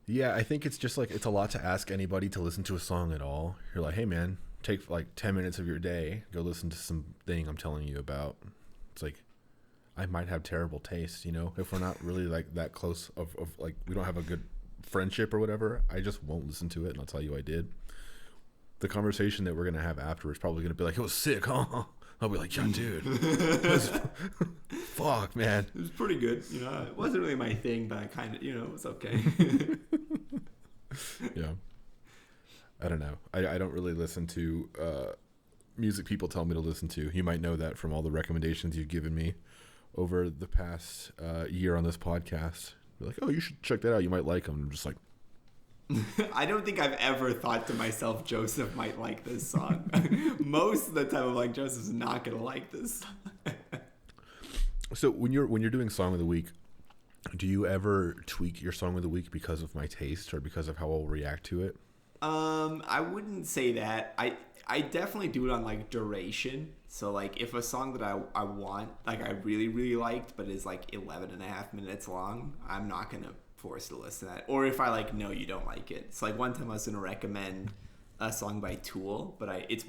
Yeah, I think it's just like it's a lot to ask anybody to listen to a song at all. You're like, hey man, take like 10 minutes of your day, go listen to something I'm telling you about. It's like I might have terrible taste, if we're not really like that close of like we don't have a good friendship or whatever. I just won't listen to it, and I'll tell you I did. The conversation that we're gonna have after is probably gonna be like, it was sick, huh? I'll be like, yeah, dude. Fuck, man. It was pretty good. It wasn't really my thing, but I kind of, it was okay. Yeah. I don't know. I don't really listen to music people tell me to listen to. You might know that from all the recommendations you've given me over the past year on this podcast. You're like, oh, you should check that out. You might like them. I'm just like, I don't think I've ever thought to myself, Joseph might like this song. Most of the time, I'm like, Joseph's not gonna like this song. So when you're doing song of the week, do you ever tweak your song of the week because of my taste or because of how I'll react to it? I wouldn't say that. I definitely do it on like duration. So like if a song that I want, like I really, really liked, but is like 11 and a half minutes long, I'm not going to force to listen to that. Or if I like know you don't like it. So like one time I was going to recommend a song by Tool, but it's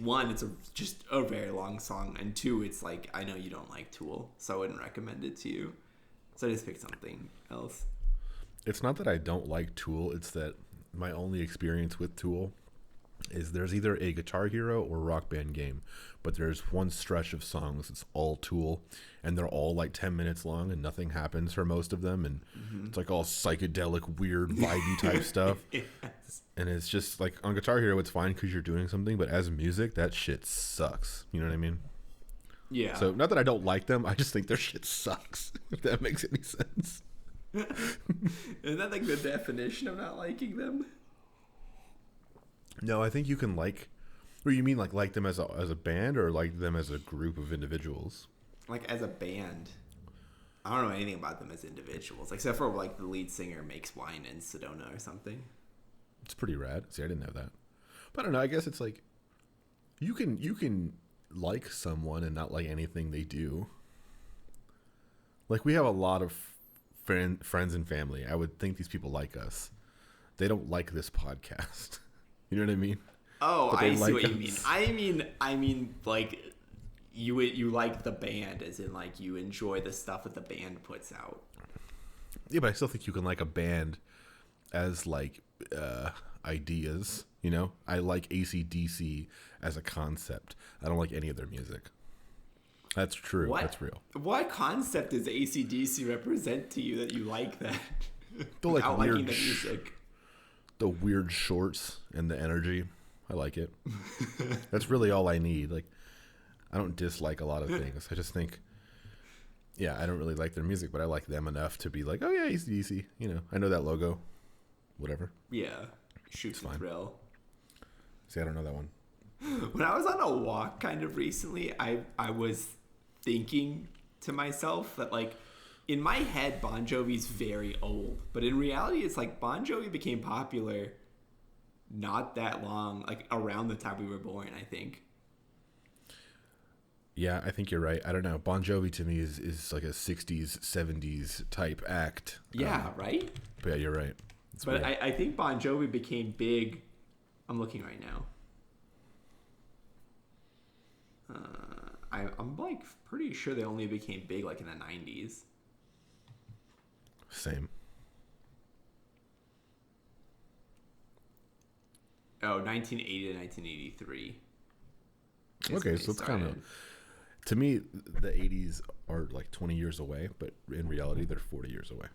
just a very long song, and two, it's like I know you don't like Tool, so I wouldn't recommend it to you. So I just picked something else. It's not that I don't like Tool, it's that my only experience with Tool is there's either a Guitar Hero or Rock Band game, but there's one stretch of songs, it's all Tool, and they're all like 10 minutes long and nothing happens for most of them, and it's like all psychedelic, weird, vibey type stuff. Yes. And it's just like on Guitar Hero it's fine because you're doing something, but as music that shit sucks. You know what I mean? Yeah. So not that I don't like them, I just think their shit sucks, if that makes any sense. Isn't that like the definition of not liking them? No, I think you can like, or you mean like them as a band or like them as a group of individuals? Like as a band. I don't know anything about them as individuals, except for like the lead singer makes wine in Sedona or something. It's pretty rad. See, I didn't know that. But I don't know, I guess it's like you can like someone and not like anything they do. Like we have a lot of friends and family. I would think these people like us. They don't like this podcast. You know what I mean? Oh, I see what you mean. I mean, like you like the band, as in like you enjoy the stuff that the band puts out. Yeah, but I still think you can like a band as like ideas. I like AC/DC as a concept. I don't like any of their music. That's true. That's real. What concept does AC/DC represent to you that you like that? The like without weird liking the music. The weird shorts and the energy. I like it. That's really all I need. Like, I don't dislike a lot of things. I just think, yeah, I don't really like their music, but I like them enough to be like, oh yeah, AC/DC. I know that logo. Whatever. Yeah. Shoot to thrill. See, I don't know that one. When I was on a walk kind of recently, I was thinking to myself that like, in my head, Bon Jovi's very old, but in reality, it's like Bon Jovi became popular not that long, like around the time we were born, I think. Yeah, I think you're right. I don't know. Bon Jovi to me is like a 60s, 70s type act. Yeah, right? But yeah, you're right. But I think Bon Jovi became big. I'm looking right now. I'm like pretty sure they only became big like in the 90s. Same. Oh, 1980 to 1983. Okay, so it's kind of... To me, the 80s are like 20 years away, but in reality, they're 40 years away.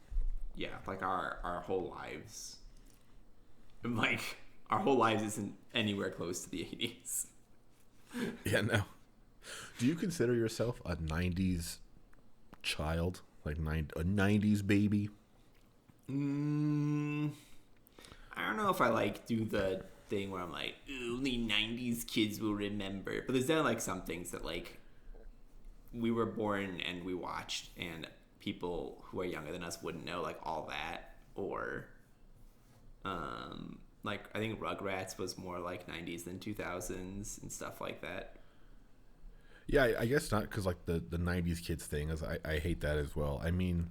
Yeah, like our whole lives. Like, our whole lives isn't anywhere close to the 80s. Yeah, no. Do you consider yourself a 90s child? Like a 90s baby? I don't know if I like do the thing where I'm like, only 90s kids will remember. But there's definitely like some things that like we were born and we watched, and people who are younger than us wouldn't know, like all that. Or like I think Rugrats was more like 90s than 2000s and stuff like that. Yeah, I guess not, because like the 90s kids thing is I hate that as well. I mean,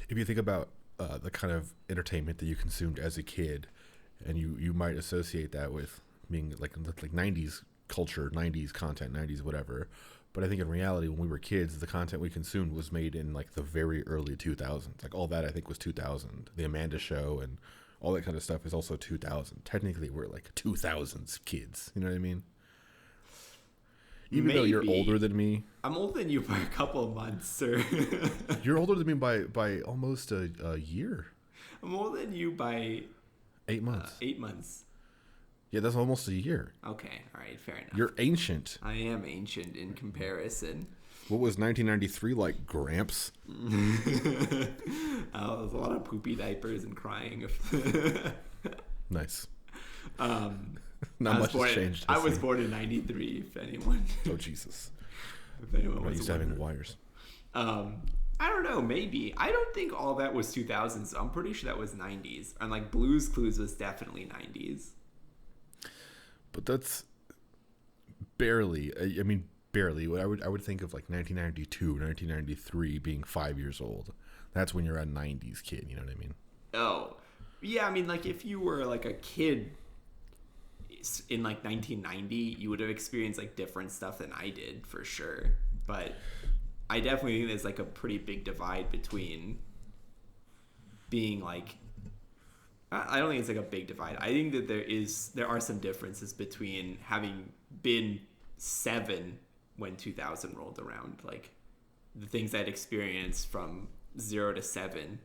if you think about the kind of entertainment that you consumed as a kid, and you might associate that with being like 90s culture, 90s content, 90s whatever. But I think in reality, when we were kids, the content we consumed was made in like the very early 2000s. Like all that I think was 2000. The Amanda Show and all that kind of stuff is also 2000. Technically, we're like 2000s kids. You know what I mean? Even though you're older than me. I'm older than you by a couple of months, sir. You're older than me by almost a year. I'm older than you by 8 months. 8 months. Yeah, that's almost a year. Okay, all right, fair enough. You're ancient. I am ancient in comparison. What was 1993 like, Gramps? There's a lot of poopy diapers and crying. Nice. Not much has changed. I was born in 93, if anyone. Oh, Jesus. If anyone was used to having wires. I don't know, maybe. I don't think all that was 2000s. I'm pretty sure that was 90s. And like Blue's Clues was definitely 90s. But that's barely. I mean, barely. I would think of like 1992, 1993 being 5 years old. That's when you're a 90s kid. You know what I mean? Oh, yeah. I mean, like if you were like a kid in like 1990, you would have experienced like different stuff than I did for sure. But I definitely think there's like a pretty big divide between being like, I don't think it's like a big divide. I think that there are some differences between having been 7 when 2000 rolled around. Like the things I'd experienced from 0 to 7,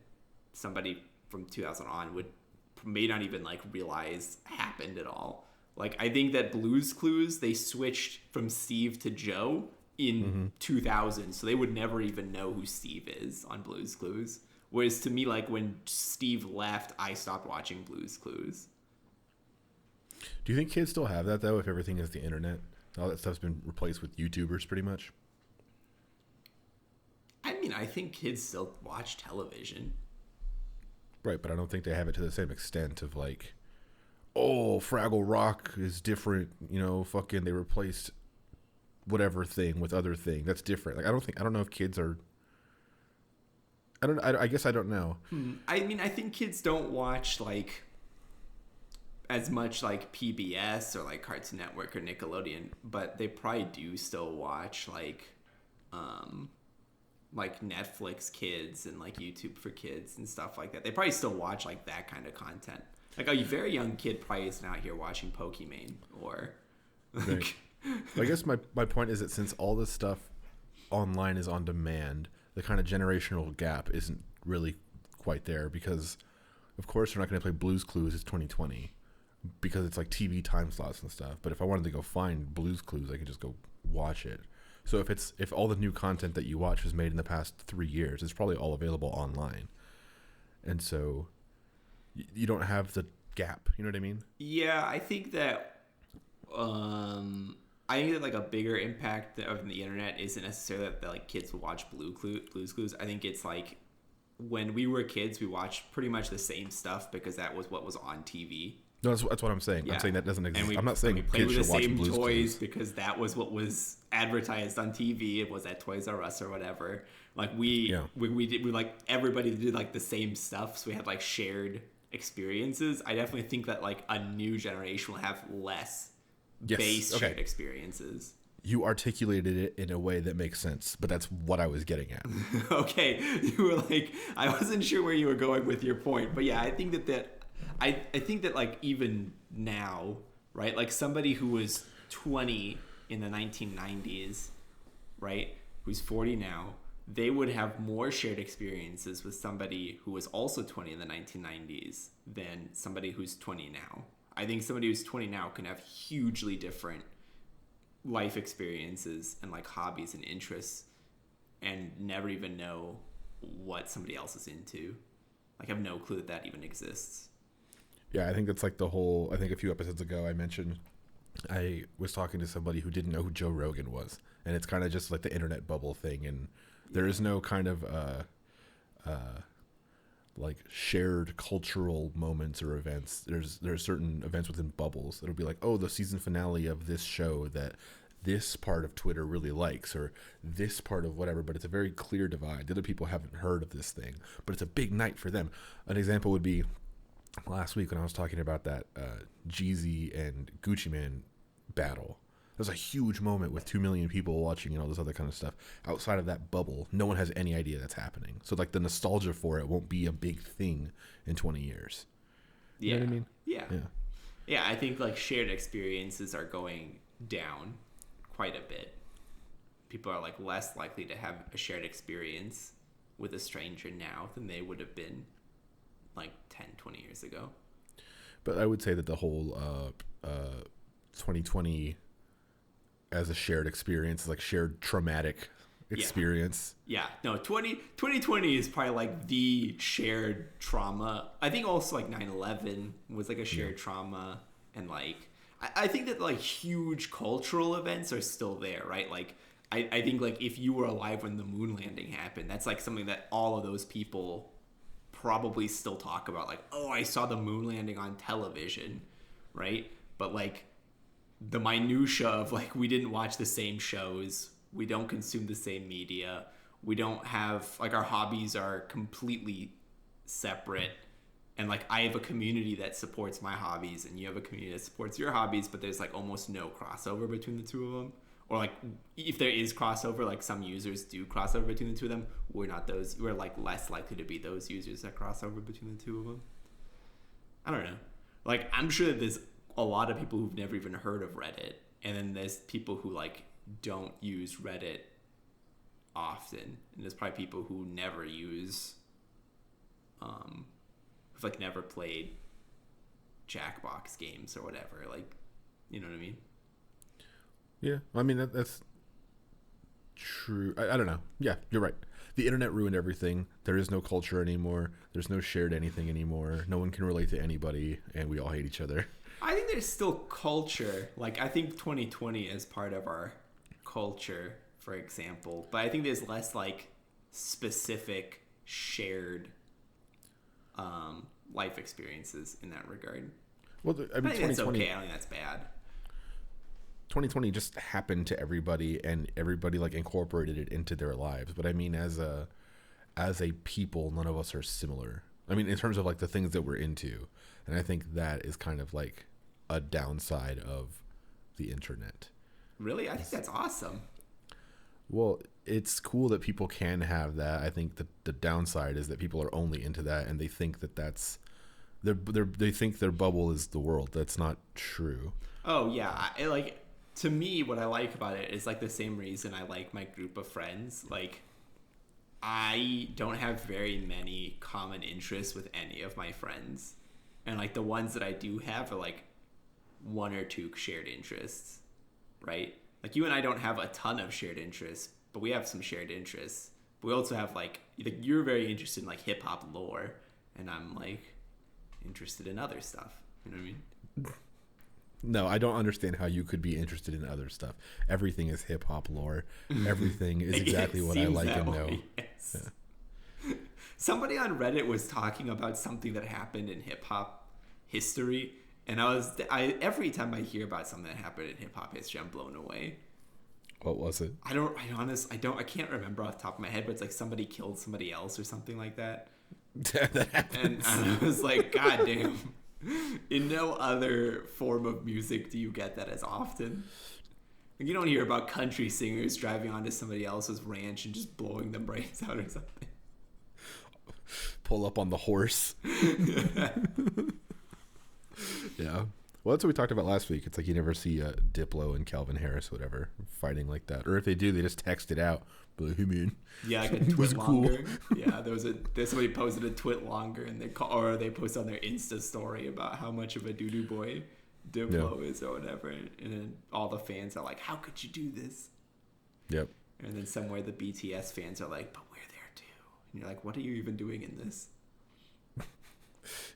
somebody from 2000 on may not even like realize happened at all. Like I think that Blue's Clues, they switched from Steve to Joe in 2000, so they would never even know who Steve is on Blue's Clues. Whereas to me, like when Steve left, I stopped watching Blue's Clues. Do you think kids still have that though? If everything is the internet, all that stuff's been replaced with YouTubers, pretty much. I mean, I think kids still watch television. Right, but I don't think they have it to the same extent of like, oh, Fraggle Rock is different. You know, fucking they replaced whatever thing with other thing. That's different. Like I don't know if kids are. I guess I don't know. I mean, I think kids don't watch like as much like PBS or like Cartoon Network or Nickelodeon, but they probably do still watch like Netflix Kids and like YouTube for Kids and stuff like that. They probably still watch like that kind of content. Like a very young kid probably isn't out here watching Pokemon or like. Right. I guess my point is that since all this stuff online is on demand, the kind of generational gap isn't really quite there because, of course, we're not going to play Blue's Clues. It's 2020 because it's like TV time slots and stuff. But if I wanted to go find Blue's Clues, I could just go watch it. So if all the new content that you watch was made in the past 3 years, it's probably all available online. And so you don't have the gap. You know what I mean? Yeah, I think that like a bigger impact of the internet isn't necessarily that like kids will watch Blue's Clues. I think it's like when we were kids, we watched pretty much the same stuff because that was what was on TV. No, that's what I'm saying. Yeah. I'm saying that doesn't exist. I'm not saying we played kids with should the watch same Blue's toys Clues because that was what was advertised on TV. It was at Toys R Us or whatever. Like we like everybody did like the same stuff, so we had like shared experiences. I definitely think that like a new generation will have less shared experiences. You articulated it in a way that makes sense, but that's what I was getting at. Okay, you were like, I wasn't sure where you were going with your point, but yeah, I think I think that like even now, right? Like somebody who was 20 in the 1990s, right? Who's 40 now, they would have more shared experiences with somebody who was also 20 in the 1990s than somebody who's 20 now. I think somebody who's 20 now can have hugely different life experiences and like hobbies and interests and never even know what somebody else is into. Like I have no clue that even exists. Yeah, I think that's like I think a few episodes ago I mentioned I was talking to somebody who didn't know who Joe Rogan was, and it's kind of just like the internet bubble thing, and there is no kind of like shared cultural moments or events. There's certain events within bubbles. It'll be like, oh, the season finale of this show that this part of Twitter really likes, or this part of whatever, but it's a very clear divide. The other people haven't heard of this thing, but it's a big night for them. An example would be last week when I was talking about that Jeezy and Gucci Man battle. It was a huge moment with 2 million people watching and all this other kind of stuff. Outside of that bubble, no one has any idea that's happening. So like the nostalgia for it won't be a big thing in 20 years. You know what I mean? Yeah, I think like shared experiences are going down quite a bit. People are like less likely to have a shared experience with a stranger now than they would have been like 10, 20 years ago. But I would say that the whole 2020 as a shared experience is like shared traumatic experience. Yeah. No, 2020 is probably like the shared trauma. I think also like 9/11 was like a shared trauma, and like I think that like huge cultural events are still there, right? Like I think like if you were alive when the moon landing happened, that's like something that all of those people probably still talk about. Like, oh, I saw the moon landing on television, right? But like the minutia of like we didn't watch the same shows, we don't consume the same media, we don't have like our hobbies are completely separate, and like I have a community that supports my hobbies and you have a community that supports your hobbies, but there's like almost no crossover between the two of them. Or like if there is crossover, like some users do crossover between the two of them, we're like less likely to be those users that cross over between the two of them. I don't know. Like I'm sure that there's a lot of people who've never even heard of Reddit, and then there's people who like don't use Reddit often, and there's probably people who never use who've like never played Jackbox games or whatever, like, you know what I mean? Yeah, I mean that's true. I don't know. Yeah, you're right. The internet ruined everything. There is no culture anymore. There's no shared anything anymore. No one can relate to anybody, and we all hate each other. I think there's still culture. Like, I think 2020 is part of our culture, for example. But I think there's less, like, specific shared life experiences in that regard. Well, I mean, I think that's okay. I don't think that's bad. 2020 just happened to everybody, and everybody, like, incorporated it into their lives. But, I mean, as a people, none of us are similar. I mean, in terms of, like, the things that we're into. And I think that is kind of, like, a downside of the internet. Really? I think that's awesome. Well, it's cool that people can have that. I think that the downside is that people are only into that, and they think that that's they think their bubble is the world. That's not true. Oh yeah, like to me, what I like about it is like the same reason I like my group of friends. Like I don't have very many common interests with any of my friends, and like the ones that I do have are like one or two shared interests, right? Like you and I don't have a ton of shared interests, but we have some shared interests. But we also have like you're very interested in like hip-hop lore, and I'm like interested in other stuff. You know what I mean? No, I don't understand how you could be interested in other stuff. Everything is hip-hop lore. Everything is exactly what I like and know. Yes. Yeah. Somebody on Reddit was talking about something that happened in hip-hop history, and I every time I hear about something that happened in hip-hop history, I'm blown away. What was it? I can't remember off the top of my head, but it's like somebody killed somebody else or something like that. That happens. And I was like, God damn. In no other form of music do you get that as often. Like, you don't hear about country singers driving onto somebody else's ranch and just blowing them brains out or something. Pull up on the horse. Yeah. Well, that's what we talked about last week. It's like you never see Diplo and Calvin Harris, whatever, fighting like that. Or if they do, they just text it out. But hey, man, yeah, like a twit longer. Cool. Yeah, there's somebody posted a twit longer, and they post on their Insta story about how much of a doo-doo boy Diplo is or whatever, and then all the fans are like, "How could you do this?" Yep. And then somewhere the BTS fans are like, "But we're there too," and you're like, "What are you even doing in this?"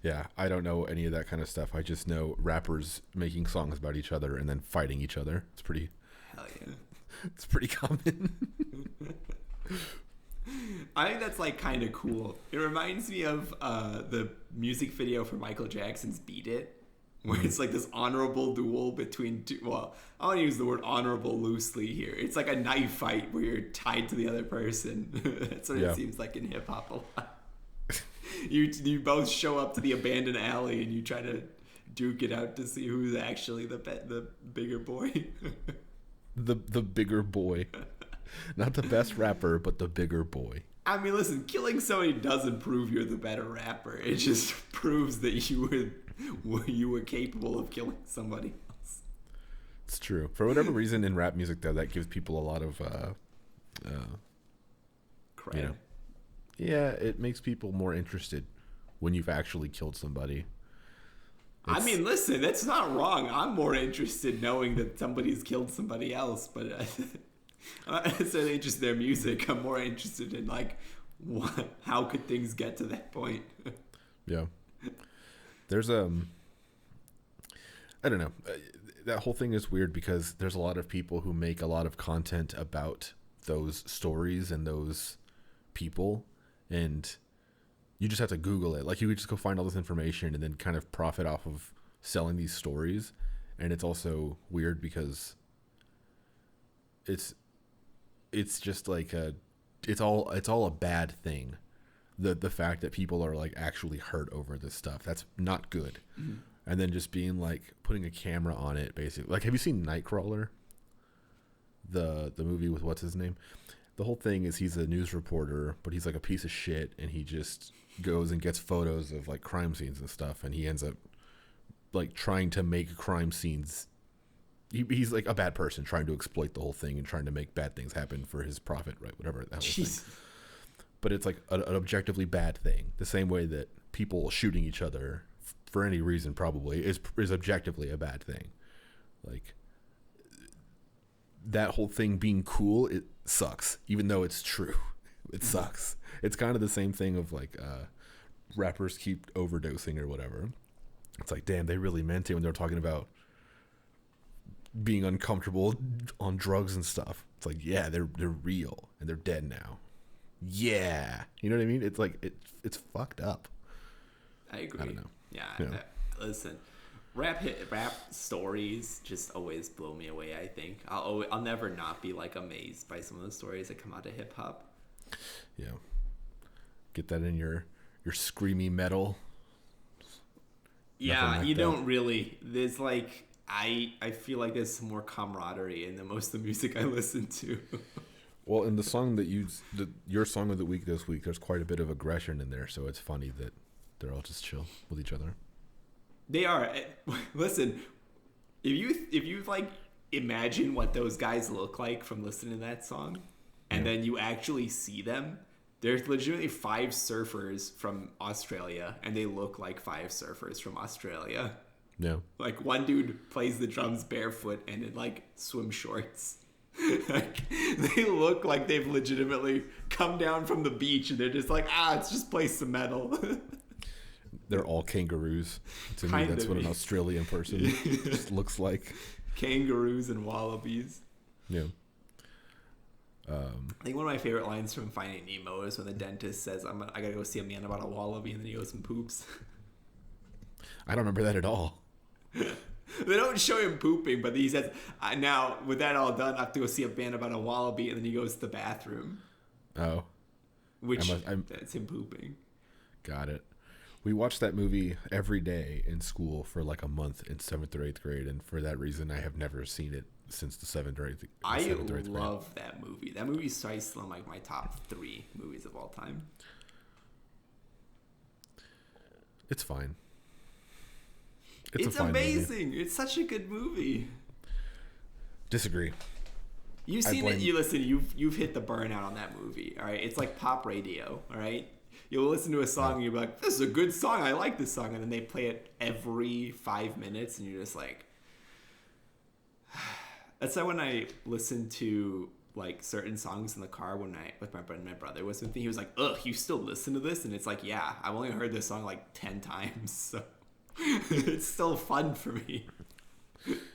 Yeah, I don't know any of that kind of stuff. I just know rappers making songs about each other and then fighting each other. It's pretty. Hell yeah. It's pretty common. I think that's like kind of cool. It reminds me of the music video for Michael Jackson's "Beat It," where it's like this honorable duel between two. Well, I want to use the word honorable loosely here. It's like a knife fight where you're tied to the other person. That's what it seems like in hip hop a lot. You both show up to the abandoned alley and you try to duke it out to see who's actually the bigger boy. the bigger boy, not the best rapper, but the bigger boy. I mean, listen, killing somebody doesn't prove you're the better rapper. It just proves that you were capable of killing somebody else. It's true. For whatever reason, in rap music, though, that gives people a lot of cred. You know, yeah, it makes people more interested when you've actually killed somebody. I mean, listen, that's not wrong. I'm more interested knowing that somebody's killed somebody else, but I'm not necessarily interested in their music. I'm more interested in, like, how could things get to that point? Yeah. There's, I don't know. That whole thing is weird because there's a lot of people who make a lot of content about those stories and those people, and you just have to Google it. Like, you could just go find all this information and then kind of profit off of selling these stories. And it's also weird because it's just like it's all a bad thing. The fact that people are like actually hurt over this stuff, that's not good. Mm-hmm. And then just being like putting a camera on it, basically. Like, have you seen Nightcrawler? The movie with what's his name? The whole thing is he's a news reporter, but he's like a piece of shit, and he just goes and gets photos of like crime scenes and stuff, and he ends up like trying to make crime scenes. He's like a bad person trying to exploit the whole thing and trying to make bad things happen for his profit, right? Whatever that whole thing. But it's like an objectively bad thing. The same way that people shooting each other for any reason probably is objectively a bad thing. Like, that whole thing being cool, it sucks, even though it's true. It sucks. It's kind of the same thing of like rappers keep overdosing or whatever. It's like, damn, they really meant it when they're talking about being uncomfortable on drugs and stuff. It's like, yeah, they're real and they're dead now. Yeah, you know what I mean? It's like it's fucked up. I agree. I don't know. Yeah. Listen, rap stories just always blow me away. I think I'll never not be like amazed by some of the stories that come out of hip hop. Yeah, get that in your screamy metal. Yeah, like you don't really. There's like I feel like there's some more camaraderie in most of the music I listen to. Well, in the song that your song of the week this week, there's quite a bit of aggression in there, so it's funny that they're all just chill with each other. They are. Listen, if you like imagine what those guys look like from listening to that song, and then you actually see them, there's legitimately 5 surfers from Australia, and they look like 5 surfers from Australia. Yeah. Like, one dude plays the drums barefoot and in like swim shorts. Like, they look like they've legitimately come down from the beach and they're just like, let's just play some metal. They're all kangaroos. To me, that's what an Australian person just looks like. Kangaroos and wallabies. Yeah. I think one of my favorite lines from Finding Nemo is when the dentist says, I gotta go see a man about a wallaby, and then he goes and poops. I don't remember that at all. They don't show him pooping, but he says, now, with that all done, I have to go see a man about a wallaby, and then he goes to the bathroom. Oh. Which, that's him pooping. Got it. We watched that movie every day in school for like a month in 7th or 8th grade, and for that reason, I have never seen it since the 7th or 8th grade. I love that movie. That movie is still in like my top 3 movies of all time. It's fine. It's amazing. Movie. It's such a good movie. Disagree. You've seen it. You've hit the burnout on that movie. All right. It's like pop radio. All right. You'll listen to a song and you'll be like, "This is a good song. I like this song." And then they play it every 5 minutes, and you're just like, that's why when I listen to like certain songs in the car when my brother was with me, he was like, "Ugh, you still listen to this?" And it's like, yeah, I've only heard this song like 10 times, so it's still fun for me.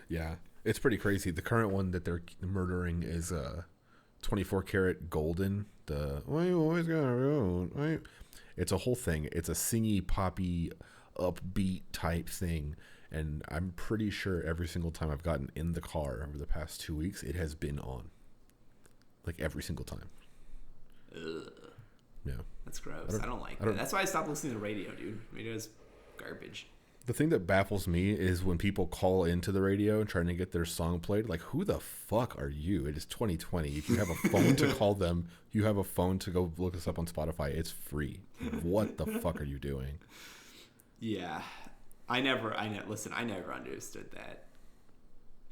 Yeah, it's pretty crazy. The current one that they're murdering is 24 Karat Golden. The why you always gotta road? It's a whole thing. It's a singy, poppy, upbeat type thing, And I'm pretty sure every single time I've gotten in the car over the past 2 weeks, it has been on. Like every single time. Ugh. Yeah. That's gross. I don't like that. That's why I stopped listening to the radio, dude. Radio is garbage. The thing that baffles me is when people call into the radio and trying to get their song played. Like, who the fuck are you? It is 2020. If you have a phone to call them, you have a phone to go look us up on Spotify. It's free. What the fuck are you doing? Yeah. I never understood that.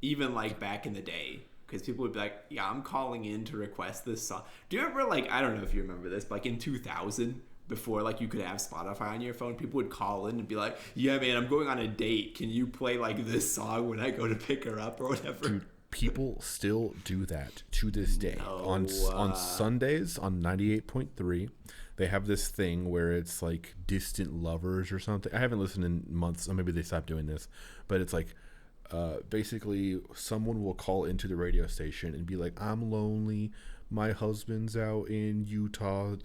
Even like back in the day. Because people would be like, yeah, I'm calling in to request this song. Do you remember, like, I don't know if you remember this, but like in 2000, before like you could have Spotify on your phone, people would call in and be like, yeah, man, I'm going on a date. Can you play like this song when I go to pick her up or whatever? Dude, people still do that to this day. No. On Sundays on 98.3, they have this thing where it's like Distant Lovers or something. I haven't listened in months, so maybe they stopped doing this, but it's like, basically someone will call into the radio station and be like, I'm lonely, my husband's out in Utah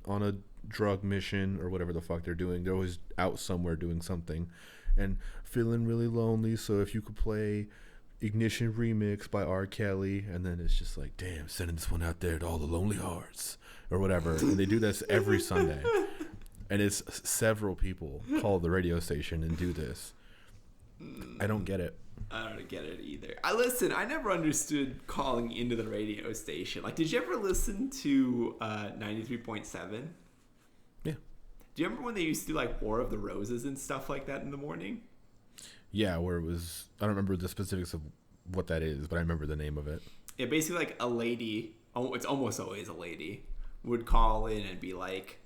on a drug mission or whatever the fuck they're doing. They're always out somewhere doing something and feeling really lonely, so if you could play Ignition Remix by R. Kelly. And then it's just like, damn, sending this one out there to all the lonely hearts or whatever. And they do this every Sunday, and it's several people call the radio station and do this. I don't get it. I don't get it either. I never understood calling into the radio station. Like, did you ever listen to 93.7? Yeah. Do you remember when they used to do like War of the Roses and stuff like that in the morning? Yeah, where it was, I don't remember the specifics of what that is, but I remember the name of it. Yeah, basically like a lady, it's almost always a lady, would call in and be like,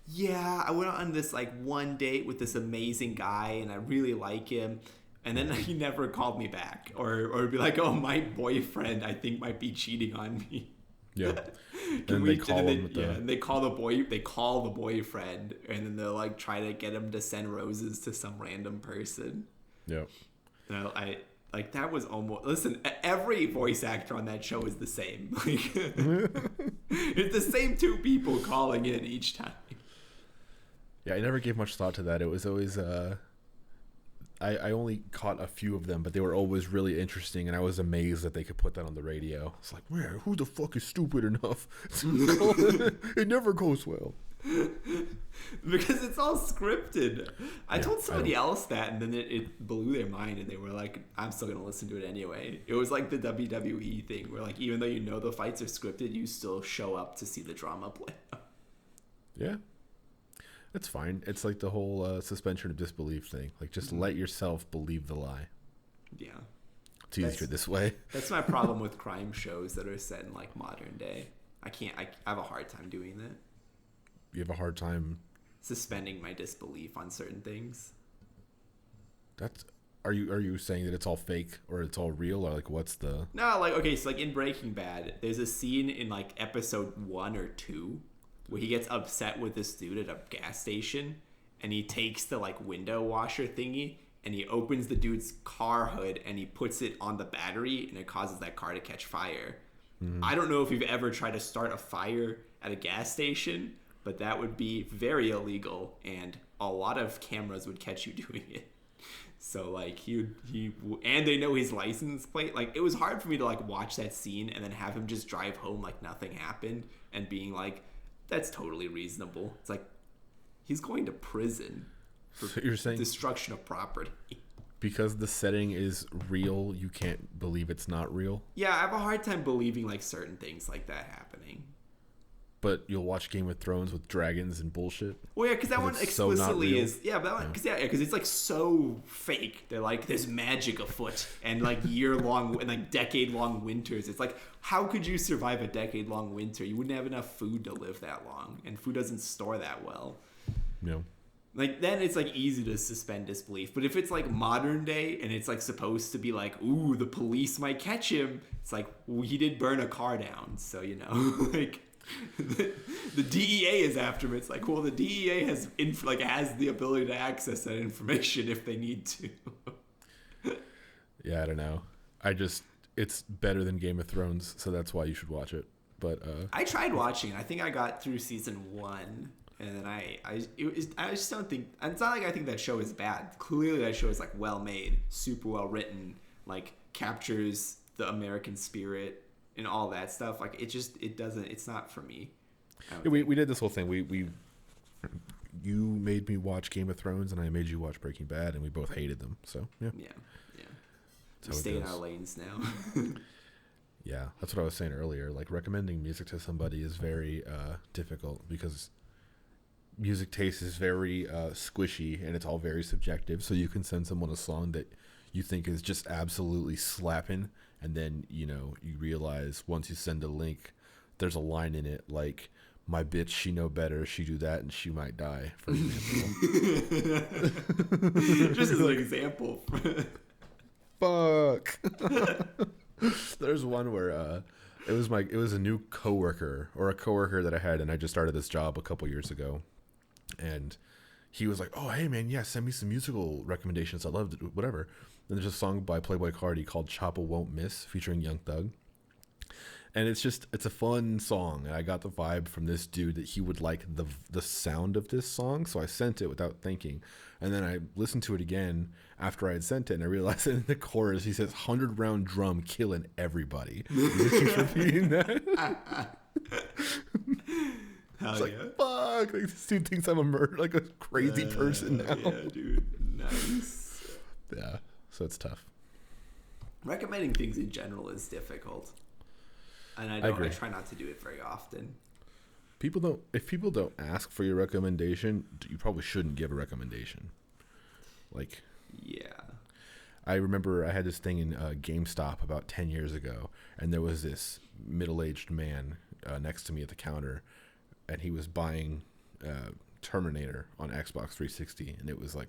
yeah, I went on this like one date with this amazing guy and I really like him, and then he never called me back, or be like, oh, my boyfriend I think might be cheating on me. Yeah. And they call the boyfriend, and then they'll like try to get him to send roses to some random person. Yeah. And I like, that was almost, listen, every voice actor on that show is the same. Like, it's the same two people calling in each time. Yeah, I never gave much thought to that. It was always, I only caught a few of them, but they were always really interesting, and I was amazed that they could put that on the radio. It's like, man, who the fuck is stupid enough? It never goes well. Because it's all scripted. I told somebody else that, and then it blew their mind, and they were like, I'm still going to listen to it anyway. It was like the WWE thing, where like, even though you know the fights are scripted, you still show up to see the drama play out. Yeah. That's fine. It's like the whole suspension of disbelief thing. Like, just let yourself believe the lie. Yeah. It's easier this way. That's my problem with crime shows that are set in like modern day. I have a hard time doing that. You have a hard time suspending my disbelief on certain things. Are you saying that it's all fake or it's all real, or like what's the... No, like, okay, so like in Breaking Bad, there's a scene in like episode 1 or 2 where he gets upset with this dude at a gas station, and he takes the like window washer thingy and he opens the dude's car hood and he puts it on the battery, and it causes that car to catch fire. I don't know if you've ever tried to start a fire at a gas station, but that would be very illegal, and a lot of cameras would catch you doing it. So like and they know his license plate. Like, it was hard for me to like watch that scene and then have him just drive home like nothing happened and being like, that's totally reasonable. It's like, he's going to prison for so you're saying destruction of property. Because the setting is real, you can't believe it's not real? Yeah, I have a hard time believing like certain things like that happening. But you'll watch Game of Thrones with dragons and bullshit? Well, yeah, because that one explicitly is... Yeah, but that one... Because it's like so fake. They're like, there's magic afoot, and like year-long and like decade-long winters. It's like, how could you survive a decade-long winter? You wouldn't have enough food to live that long, and food doesn't store that well. Yeah. Like, then it's like easy to suspend disbelief. But if it's like modern day and it's like supposed to be like, ooh, the police might catch him, it's like, well, he did burn a car down, so, you know, like... the DEA is after him. It's like, well, the DEA has the ability to access that information if they need to. Yeah, I don't know. It's better than Game of Thrones, so that's why you should watch it. But I tried watching. I think I got through season 1, And then I just don't think, it's not like I think that show is bad. Clearly that show is like well made, super well written, like captures the American spirit and all that stuff. Like it's not for me. Yeah, we did this whole thing. You made me watch Game of Thrones and I made you watch Breaking Bad, and we both hated them. So yeah. We stay in our lanes now. Yeah, that's what I was saying earlier. Like, recommending music to somebody is very difficult because music taste is very squishy and it's all very subjective. So you can send someone a song that you think is just absolutely slapping, and then you realize once you send a link, there's a line in it like, "My bitch, she know better. She do that and she might die," for example. Just as an example. Fuck. There's one where it was a new coworker that I had, and I just started this job a couple years ago, and he was like, "Oh, hey man, yeah, send me some musical recommendations. I loved it, whatever." And there's a song by Playboi Carti called "Choppa Won't Miss" featuring Young Thug. And it's a fun song, and I got the vibe from this dude that he would like the sound of this song, so I sent it without thinking. And then I listened to it again after I had sent it, and I realized that in the chorus he says 100-round drum killing everybody. He just keeps repeating that. Hell it's yeah. Like, fuck, like, this dude thinks I'm a crazy person now. Yeah, dude. Nice. Yeah, so it's tough. Recommending things in general is difficult. And I try not to do it very often. If people don't ask for your recommendation, you probably shouldn't give a recommendation. Like, yeah. I remember I had this thing in GameStop about 10 years ago, and there was this middle-aged man next to me at the counter, and he was buying Terminator on Xbox 360, and it was like,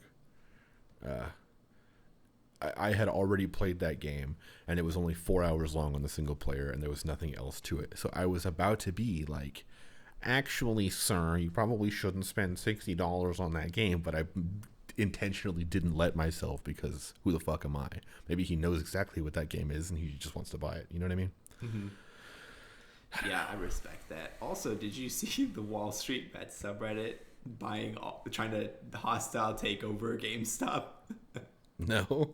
I had already played that game, and it was only 4 hours long on the single player, and there was nothing else to it. So I was about to be like, "Actually, sir, you probably shouldn't spend $60 on that game," but I intentionally didn't let myself, because who the fuck am I? Maybe he knows exactly what that game is, and he just wants to buy it. You know what I mean? Mm-hmm. Yeah, I respect that. Also, did you see the Wall Street Bet subreddit trying to hostile take over GameStop? No.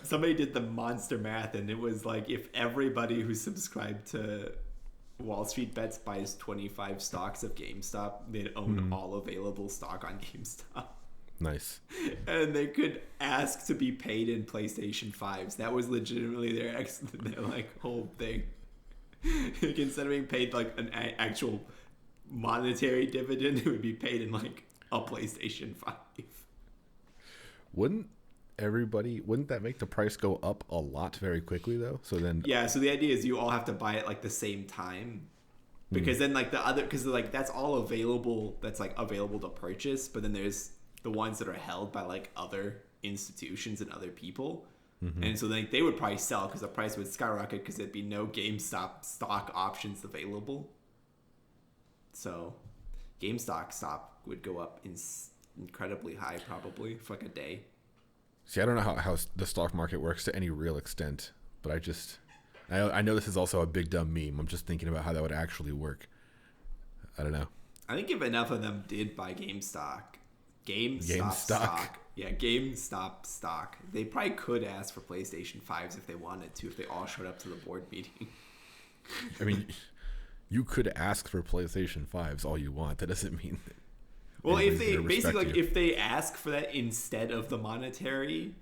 Somebody did the monster math, and it was like, if everybody who subscribed to Wall Street Bets buys 25 stocks of GameStop, they'd own all available stock on GameStop. Nice. And they could ask to be paid in PlayStation 5s. That was legitimately their like whole thing. Instead of being paid like an actual monetary dividend, it would be paid in like a PlayStation 5. Wouldn't that make the price go up a lot very quickly though? So then so the idea is you all have to buy it like the same time, because then like because like that's all available, that's like available to purchase, but then there's the ones that are held by like other institutions and other people, and so like they would probably sell because the price would skyrocket because there'd be no GameStop stock options available. So GameStop stock would go up incredibly high probably for like a day. See, I don't know how the stock market works to any real extent, but I know this is also a big dumb meme. I'm just thinking about how that would actually work. I don't know. I think if enough of them did buy GameStop stock, GameStop stock, they probably could ask for PlayStation 5s if they wanted to, if they all showed up to the board meeting. I mean, you could ask for PlayStation 5s all you want. That doesn't mean that. Well, if they basically like if they ask for that instead of the monetary,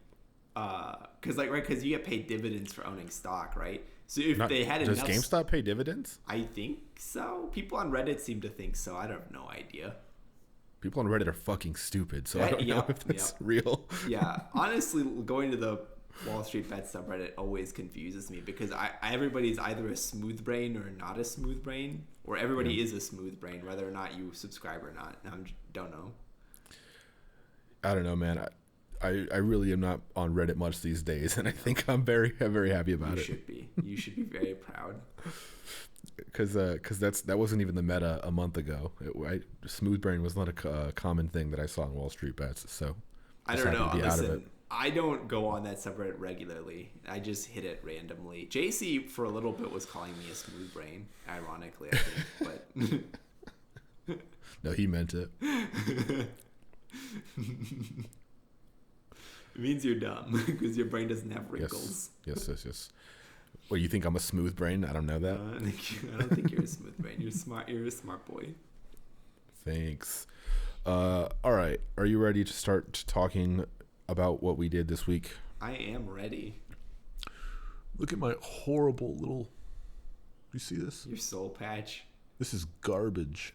because you get paid dividends for owning stock, right? So if they had enough, does GameStop pay dividends? I think so. People on Reddit seem to think so. I have no idea. People on Reddit are fucking stupid, so I don't know if that's real. Yeah, honestly, going to the Wall Street Bet subreddit always confuses me, because everybody's either a smooth brain or not a smooth brain, or everybody is a smooth brain, whether or not you subscribe or not. I don't know. I don't know, man. I really am not on Reddit much these days, and I think I'm very happy about it. You should be very proud. Because that wasn't even the meta a month ago. Smooth brain was not a common thing that I saw on Wall Street Bets. So I don't know. Listen, I don't go on that subreddit regularly. I just hit it randomly. JC for a little bit was calling me a smooth brain, ironically, I think. But No, he meant it. It means you're dumb because your brain doesn't have wrinkles. Yes. What, you think I'm a smooth brain? I don't know that. I don't think you're a smooth brain. You're smart. You're a smart boy. Thanks. All right. Are you ready to start talking about what we did this week? I am ready. Look at my horrible little... You see this? Your soul patch. This is garbage.